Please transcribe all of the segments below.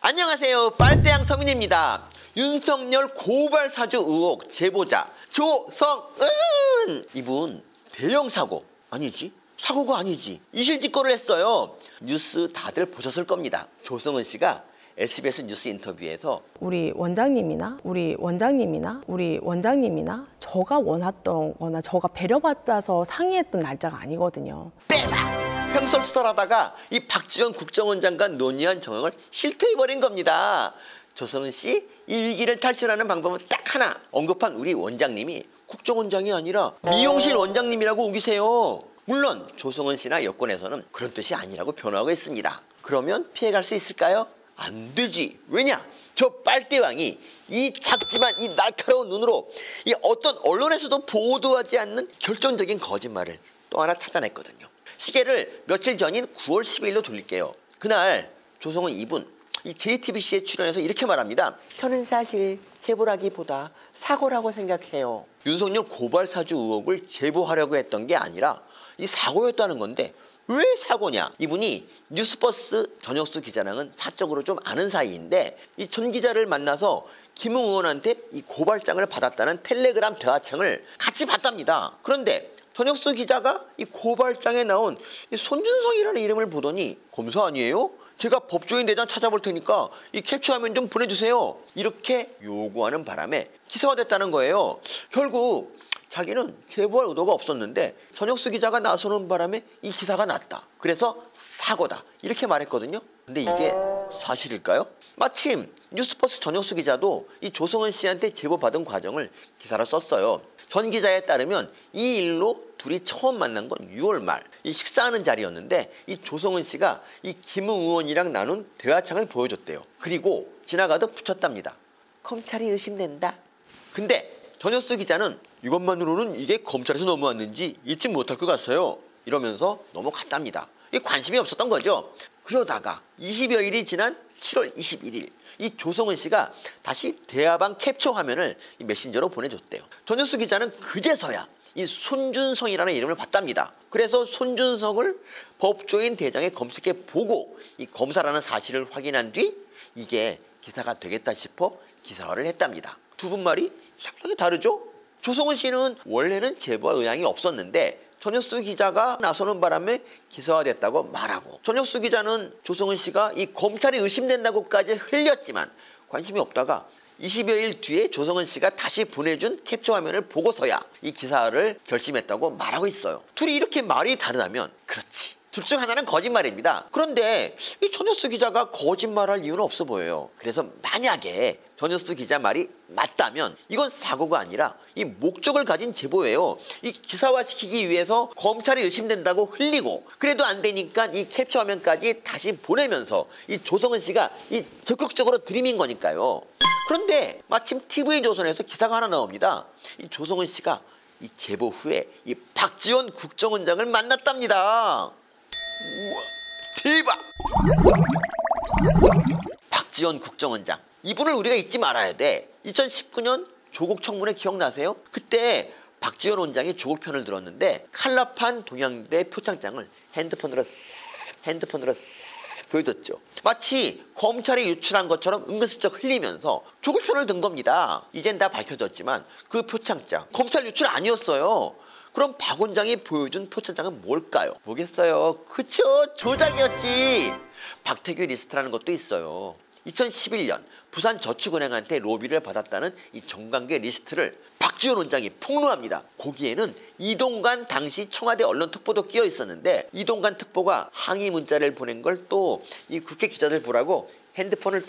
안녕하세요. 빨대양 서민입니다. 윤석열 고발 사주 의혹 제보자 조성은 이분 대형 사고 아니지? 사고가 아니지. 이실직고를 했어요. 뉴스 다들 보셨을 겁니다. 조성은 씨가 SBS 뉴스 인터뷰에서 우리 원장님이나 저가 원했던 거나 저가 배려받아서 상의했던 날짜가 아니거든요. 빼박! 횡설수설하다가 이 박지원 국정원장과 논의한 정황을 실토해버린 겁니다. 조성은 씨, 이 위기를 탈출하는 방법은 딱 하나. 언급한 우리 원장님이 국정원장이 아니라 미용실 원장님이라고 우기세요. 물론 조성은 씨나 여권에서는 그런 뜻이 아니라고 변호하고 있습니다. 그러면 피해갈 수 있을까요? 안 되지. 왜냐? 저 빨대왕이 이 작지만 이 날카로운 눈으로 이 어떤 언론에서도 보도하지 않는 결정적인 거짓말을 또 하나 찾아냈거든요. 시계를 며칠 전인 9월 10일로 돌릴게요. 그날 조성은 이분 이 JTBC에 출연해서 이렇게 말합니다. 저는 사실 제보라기보다 사고라고 생각해요. 윤석열 고발 사주 의혹을 제보하려고 했던 게 아니라 이 사고였다는 건데 왜 사고냐? 이분이 뉴스버스 전혁수 기자랑은 사적으로 좀 아는 사이인데 이 전 기자를 만나서 김웅 의원한테 이 고발장을 받았다는 텔레그램 대화창을 같이 봤답니다. 그런데 전혁수 기자가 이 고발장에 나온 이 손준성이라는 이름을 보더니 검사 아니에요? 제가 법조인 대장 찾아볼 테니까 이 캡처화면 좀 보내주세요. 이렇게 요구하는 바람에 기사화됐다는 거예요. 결국 자기는 제보할 의도가 없었는데 전혁수 기자가 나서는 바람에 이 기사가 났다. 그래서 사고다. 이렇게 말했거든요. 근데 이게 사실일까요? 마침 뉴스버스 전혁수 기자도 이 조성은 씨한테 제보받은 과정을 기사로 썼어요. 전 기자에 따르면 이 일로 둘이 처음 만난 건 6월 말 이 식사하는 자리였는데 이 조성은 씨가 이 김웅 의원이랑 나눈 대화창을 보여줬대요. 그리고 지나가듯 붙였답니다. 검찰이 의심된다. 근데 전혁수 기자는 이것만으로는 이게 검찰에서 넘어왔는지 잊지 못할 것 같아요. 이러면서 넘어갔답니다. 이게 관심이 없었던 거죠. 그러다가 20여일이 지난 7월 21일 이 조성은 씨가 다시 대화방 캡처 화면을 이 메신저로 보내줬대요. 전혁수 기자는 그제서야 이 손준성이라는 이름을 봤답니다. 그래서 손준성을 법조인 대장에 검색해 보고 이 검사라는 사실을 확인한 뒤 이게 기사가 되겠다 싶어 기사화를 했답니다. 두 분 말이 상당히 다르죠? 조성은 씨는 원래는 제보할 의향이 없었는데 전혁수 기자가 나서는 바람에 기사화됐다고 말하고 전혁수 기자는 조성은 씨가 이 검찰이 의심된다고까지 흘렸지만 관심이 없다가 20여일 뒤에 조성은 씨가 다시 보내준 캡처 화면을 보고서야 이 기사를 결심했다고 말하고 있어요. 둘이 이렇게 말이 다르다면 그렇지. 둘 중 하나는 거짓말입니다. 그런데 이 전혁수 기자가 거짓말할 이유는 없어 보여요. 그래서 만약에 전혁수 기자 말이 맞다면 이건 사고가 아니라 이 목적을 가진 제보예요. 이 기사화시키기 위해서 검찰이 의심된다고 흘리고 그래도 안 되니까 이 캡처 화면까지 다시 보내면서 이 조성은 씨가 이 적극적으로 들이민 거니까요. 그런데 마침 TV조선에서 기사가 하나 나옵니다. 이 조성은 씨가 이 제보 후에 이 박지원 국정원장을 만났답니다. 우와, 대박! 박지원 국정원장. 이분을 우리가 잊지 말아야 돼. 2019년 조국 청문회 기억나세요? 그때 박지원 원장이 조국 편을 들었는데 칼라판 동양대 표창장을 핸드폰으로 보여줬죠. 마치 검찰이 유출한 것처럼 은근슬쩍 흘리면서 조국 편을 든 겁니다. 이젠 다 밝혀졌지만 그 표창장 검찰 유출 아니었어요. 그럼 박 원장이 보여준 표창장은 뭘까요? 뭐겠어요? 그쵸? 조작이었지. 박태규 리스트라는 것도 있어요. 2011년 부산저축은행한테 로비를 받았다는 이 정관계 리스트를 박지원 원장이 폭로합니다. 거기에는 이동관 당시 청와대 언론특보도 끼어 있었는데 이동관 특보가 항의 문자를 보낸 걸 또 이 국회 기자들 보라고 핸드폰을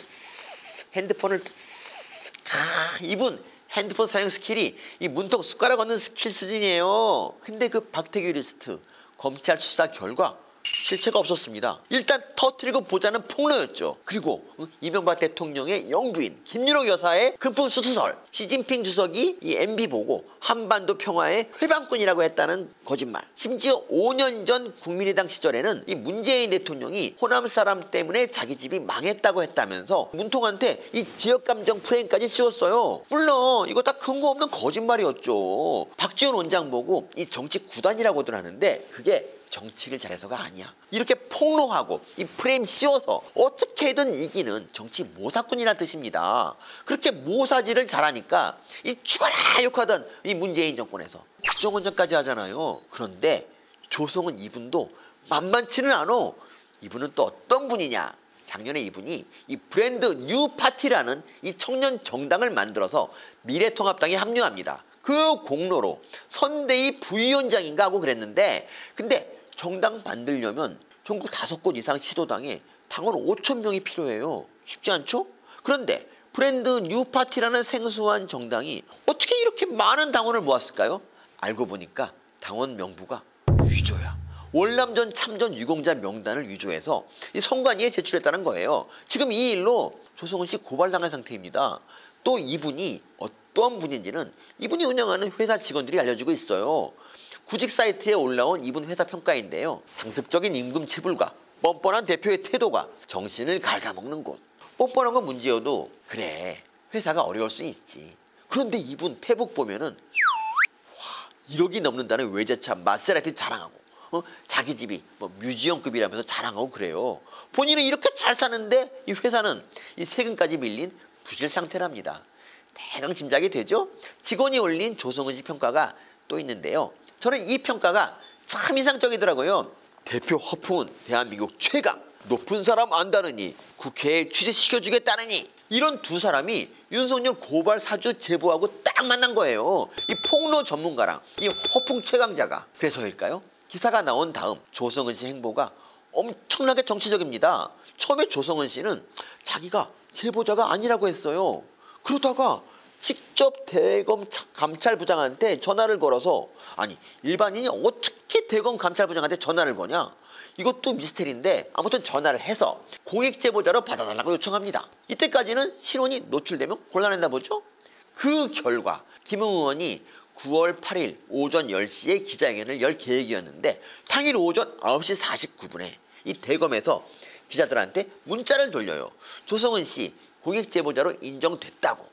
이분 핸드폰 사용 스킬이 이 문턱 숟가락 얹는 스킬 수준이에요. 근데 그 박태규 리스트 검찰 수사 결과 실체가 없었습니다. 일단 터뜨리고 보자는 폭로였죠. 그리고 이명박 대통령의 영부인 김윤옥 여사의 금품 수수설, 시진핑 주석이 이 MB 보고 한반도 평화의 회방꾼이라고 했다는 거짓말. 심지어 5년 전 국민의당 시절에는 이 문재인 대통령이 호남 사람 때문에 자기 집이 망했다고 했다면서 문통한테 이 지역감정 프레임까지 씌웠어요. 물론 이거 다 근거 없는 거짓말이었죠. 박지원 원장 보고 이 정치 구단이라고들 하는데 그게 정치를 잘해서가 아니야. 이렇게 폭로하고 이 프레임 씌워서 어떻게든 이기는 정치 모사꾼이라는 뜻입니다. 그렇게 모사지를 잘하니까 이 죽어라 욕하던 이 문재인 정권에서 국정원장까지 하잖아요. 그런데 조성은 이분도 만만치는 않어. 이분은 또 어떤 분이냐. 작년에 이분이 이 브랜드 뉴 파티라는 이 청년 정당을 만들어서 미래통합당에 합류합니다. 그 공로로 선대위 부위원장인가 하고 그랬는데, 근데 정당 만들려면 전국 5곳 이상 시도당에 당원 5천 명이 필요해요. 쉽지 않죠? 그런데 브랜드 뉴 파티라는 생소한 정당이 어떻게 이렇게 많은 당원을 모았을까요? 알고 보니까 당원 명부가 위조야. 월남전 참전 유공자 명단을 위조해서 이 선관위에 제출했다는 거예요. 지금 이 일로 조성은 씨 고발당한 상태입니다. 또 이분이 어떤 분인지는 이분이 운영하는 회사 직원들이 알려주고 있어요. 구직 사이트에 올라온 이분 회사 평가인데요. 상습적인 임금 체불과 뻔뻔한 대표의 태도가 정신을 갉아먹는 곳. 뻔뻔한 건 문제여도 그래, 회사가 어려울 수 있지. 그런데 이분 페북 보면은 1억이 넘는다는 외제차 마세라티 자랑하고 자기 집이 뭐 뮤지엄급이라면서 자랑하고 그래요. 본인은 이렇게 잘 사는데 이 회사는 이 세금까지 밀린 부실 상태랍니다. 대강 짐작이 되죠? 직원이 올린 조성은 씨 평가가 또 있는데요. 저는 이 평가가 참 인상적이더라고요. 대표 허풍은 대한민국 최강, 높은 사람 안다느니 국회에 취재시켜주겠다느니, 이런 두 사람이 윤석열 고발 사주 제보하고 딱 만난 거예요. 이 폭로 전문가랑 이 허풍 최강자가. 그래서일까요? 기사가 나온 다음 조성은 씨 행보가 엄청나게 정치적입니다. 처음에 조성은 씨는 자기가 제보자가 아니라고 했어요. 그러다가 직접 대검 감찰부장한테 전화를 걸어서, 아니 일반인이 어떻게 대검 감찰부장한테 전화를 거냐, 이것도 미스테리인데 아무튼 전화를 해서 공익제보자로 받아달라고 요청합니다. 이때까지는 신원이 노출되면 곤란했나 보죠. 그 결과 김웅 의원이 9월 8일 오전 10시에 기자회견을 열 계획이었는데 당일 오전 9시 49분에 이 대검에서 기자들한테 문자를 돌려요. 조성은 씨 공익제보자로 인정됐다고,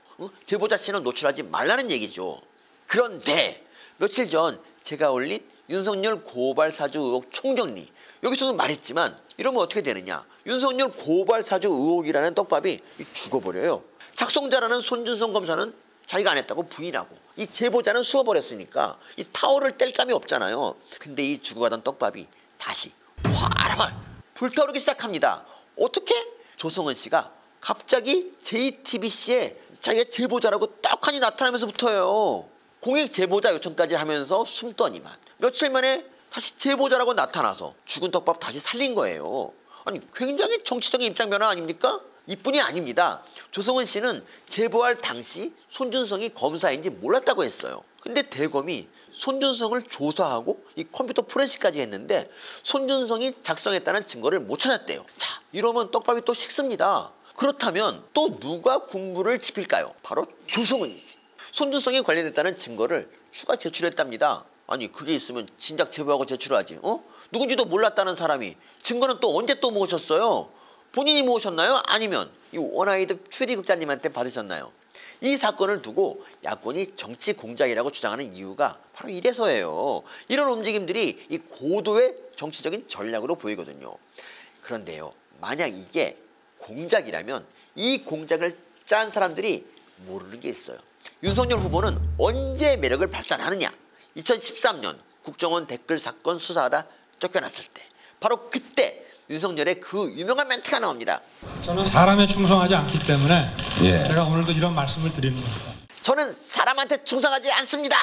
제보자 신원 노출하지 말라는 얘기죠. 그런데 며칠 전 제가 올린 윤석열 고발 사주 의혹 총정리, 여기서도 말했지만 이러면 어떻게 되느냐. 윤석열 고발 사주 의혹이라는 떡밥이 죽어버려요. 작성자라는 손준성 검사는 자기가 안 했다고 부인하고, 이 제보자는 숨어버렸으니까 이 타월을 뗄 감이 없잖아요. 근데 이 죽어가던 떡밥이 다시 활활 불타오르기 시작합니다. 어떻게? 조성은 씨가 갑자기 JTBC에 자기가 제보자라고 떡하니 나타나면서부터요. 공익 제보자 요청까지 하면서 숨더니만 며칠 만에 다시 제보자라고 나타나서 죽은 떡밥 다시 살린 거예요. 아니 굉장히 정치적인 입장 변화 아닙니까? 이뿐이 아닙니다. 조성은 씨는 제보할 당시 손준성이 검사인지 몰랐다고 했어요. 근데 대검이 손준성을 조사하고 이 컴퓨터 포렌식까지 했는데 손준성이 작성했다는 증거를 못 찾았대요. 자, 이러면 떡밥이 또 식습니다. 그렇다면 또 누가 군부를 지필까요? 바로 조성은이지. 손준성이 관련됐다는 증거를 추가 제출했답니다. 아니 그게 있으면 진작 제보하고 제출하지. 누군지도 몰랐다는 사람이 증거는 또 언제 또 모으셨어요? 본인이 모으셨나요? 아니면 이 원아이드 큐리극자님한테 받으셨나요? 이 사건을 두고 야권이 정치 공작이라고 주장하는 이유가 바로 이래서예요. 이런 움직임들이 이 고도의 정치적인 전략으로 보이거든요. 그런데요, 만약 이게 공작이라면 이 공작을 짠 사람들이 모르는 게 있어요. 윤석열 후보는 언제 매력을 발산하느냐. 2013년 국정원 댓글 사건 수사하다 쫓겨났을 때, 바로 그때 윤석열의 그 유명한 멘트가 나옵니다. 저는 사람에 충성하지 않기 때문에 예. 제가 오늘도 이런 말씀을 드리는 겁니다. 저는 사람한테 충성하지 않습니다.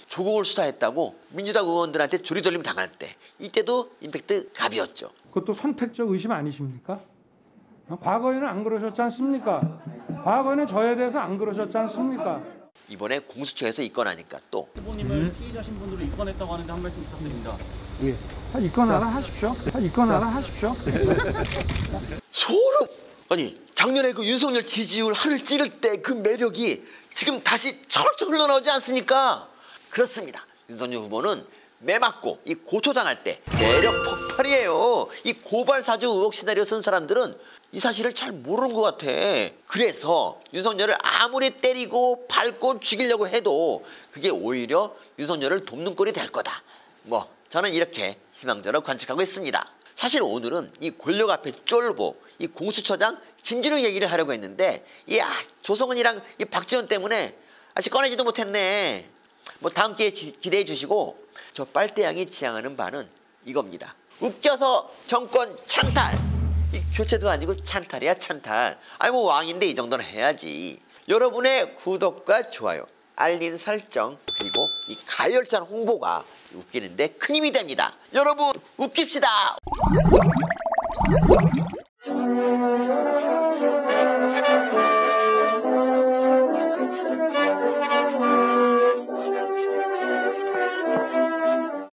조국을 수사했다고 민주당 의원들한테 조리돌림 당할 때, 이때도 임팩트 갑이었죠. 그것도 선택적 의심 아니십니까? 과거에는 안 그러셨지 않습니까? 과거에는 저에 대해서 안 그러셨지 않습니까? 이번에 공수처에서 입건하니까 또 후보님을 피의자 신분으로 입건했다고 하는데 한 말씀 부탁드립니다. 예. 입건하라 하십시오. 입건하라 하십시오. 소름! 아니 작년에 그 윤석열 지지율 하늘 찌를 때 그 매력이 지금 다시 철철 흘러나오지 않습니까? 그렇습니다. 윤석열 후보는 매 맞고 이 고초당할 때 매력 폭발이에요. 이 고발 사주 의혹 시나리오 쓴 사람들은 이 사실을 잘 모르는 것 같아. 그래서 윤석열을 아무리 때리고 밟고 죽이려고 해도 그게 오히려 윤석열을 돕는 꼴이 될 거다. 뭐 저는 이렇게 희망적으로 관측하고 있습니다. 사실 오늘은 이 권력 앞에 쫄보 이 공수처장 김준호 얘기를 하려고 했는데 조성은이랑 이 박지원 때문에 아직 꺼내지도 못했네. 뭐 다음 기회에 기대해 주시고, 저 빨대양이 지향하는 바는 이겁니다. 웃겨서 정권 찬탈. 이 교체도 아니고 찬탈이야 찬탈. 아니 뭐 왕인데 이 정도는 해야지. 여러분의 구독과 좋아요, 알림 설정, 그리고 이 가열찬 홍보가 웃기는데 큰 힘이 됩니다. 여러분 웃깁시다.